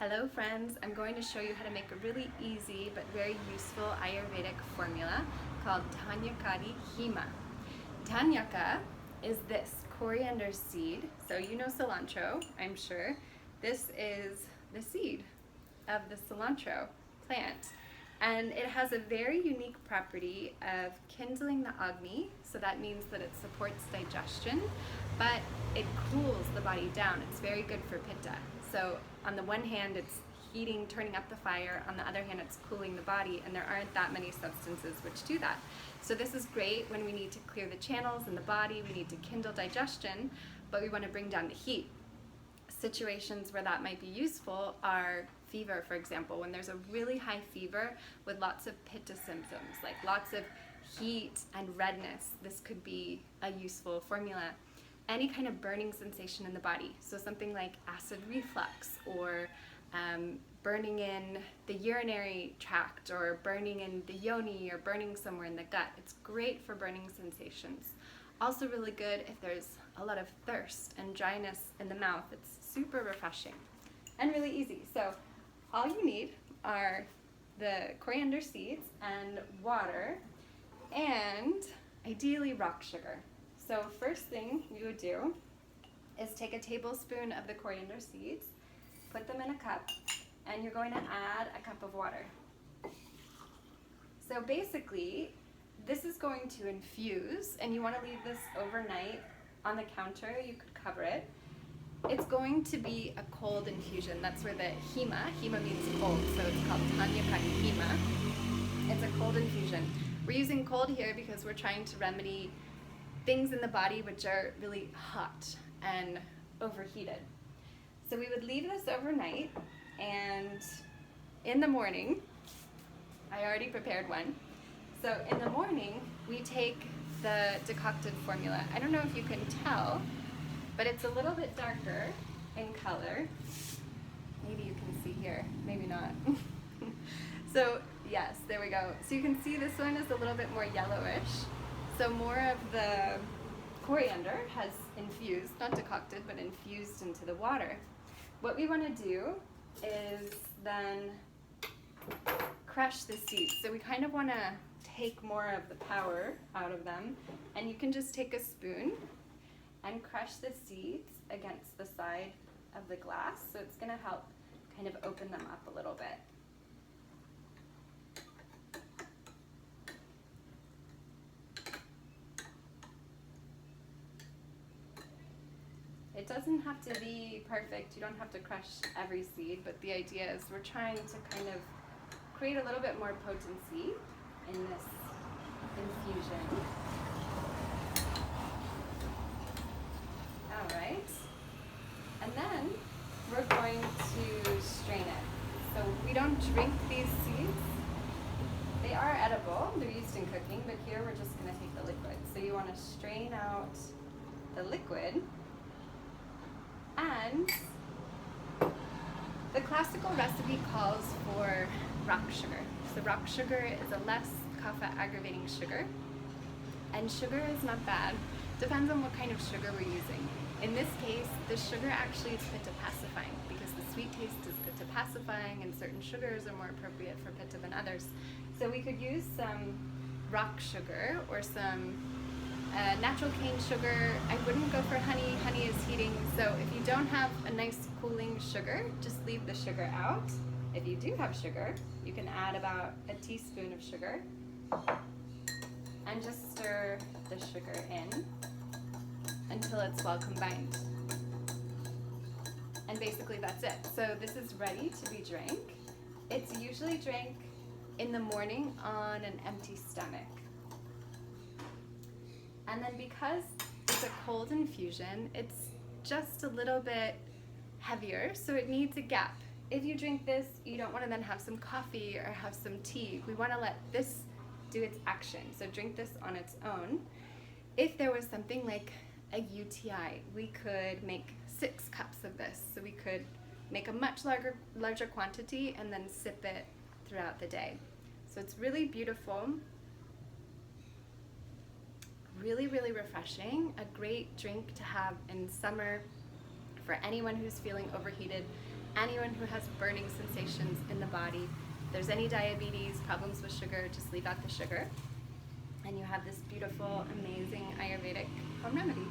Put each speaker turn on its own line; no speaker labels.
Hello friends, I'm going to show you how to make a really easy but very useful Ayurvedic formula called Dhanyakadi hima. Dhanyaka is this coriander seed, so you know cilantro, I'm sure. This is the seed of the cilantro plant, and it has a very unique property of kindling the agni, so that means that it supports digestion, but it cools the body down. It's very good for pitta. So on the one hand, it's heating, turning up the fire. On the other hand, it's cooling the body, and there aren't that many substances which do that. So this is great when we need to clear the channels in the body, we need to kindle digestion, but we want to bring down the heat. Situations where that might be useful are fever, for example. When there's a really high fever with lots of pitta symptoms, like lots of heat and redness, this could be a useful formula. Any kind of burning sensation in the body, so something like acid reflux or burning in the urinary tract or burning in the yoni or burning somewhere in the gut. It's great for burning sensations. Also really good if there's a lot of thirst and dryness in the mouth. It's super refreshing and really easy. So all you need are the coriander seeds and water and ideally rock sugar. So first thing you would do is take a tablespoon of the coriander seeds, put them in a cup, and you're going to add a cup of water. So basically, this is going to infuse, and you want to leave this overnight on the counter. You could cover it. It's going to be a cold infusion. That's where the hima means cold, so it's called Dhanyakadi hima. It's a cold infusion. We're using cold here because we're trying to remedy things in the body which are really hot and overheated. So we would leave this overnight, and in the morning, I already prepared one. So in the morning, we take the decocted formula. I don't know if you can tell, but it's a little bit darker in color. Maybe you can see here, maybe not. So yes, there we go. So you can see this one is a little bit more yellowish. So more of the coriander has infused, not decocted, but infused into the water. What we want to do is then crush the seeds. So we kind of want to take more of the power out of them, and you can just take a spoon and crush the seeds against the side of the glass. So it's going to help kind of open them up a little bit. It doesn't have to be perfect, you don't have to crush every seed, but the idea is we're trying to kind of create a little bit more potency in this infusion. Alright, and then we're going to strain it. So we don't drink these seeds. They are edible, they're used in cooking, but here we're just going to take the liquid. So you want to strain out the liquid. And the classical recipe calls for rock sugar. So rock sugar is a less kapha aggravating sugar. And sugar is not bad. Depends on what kind of sugar we're using. In this case, the sugar actually is pitta pacifying because the sweet taste is pitta pacifying and certain sugars are more appropriate for pitta than others. So we could use some rock sugar or some natural cane sugar. I wouldn't go for honey. Honey is heating, so if you don't have a nice cooling sugar, just leave the sugar out. If you do have sugar, you can add about a teaspoon of sugar and just stir the sugar in until it's well combined. And basically that's it. So this is ready to be drank. It's usually drank in the morning on an empty stomach. And then because it's a cold infusion, it's just a little bit heavier, so it needs a gap. If you drink this, you don't want to then have some coffee or have some tea. We want to let this do its action, so drink this on its own. If there was something like a UTI, we could make 6 cups of this. So we could make a much larger quantity and then sip it throughout the day. So it's really beautiful. Really, really refreshing, a great drink to have in summer for anyone who's feeling overheated. anyone who has burning sensations in the body. If there's any diabetes, problems with sugar, just leave out the sugar. And you have this beautiful, amazing Ayurvedic home remedy.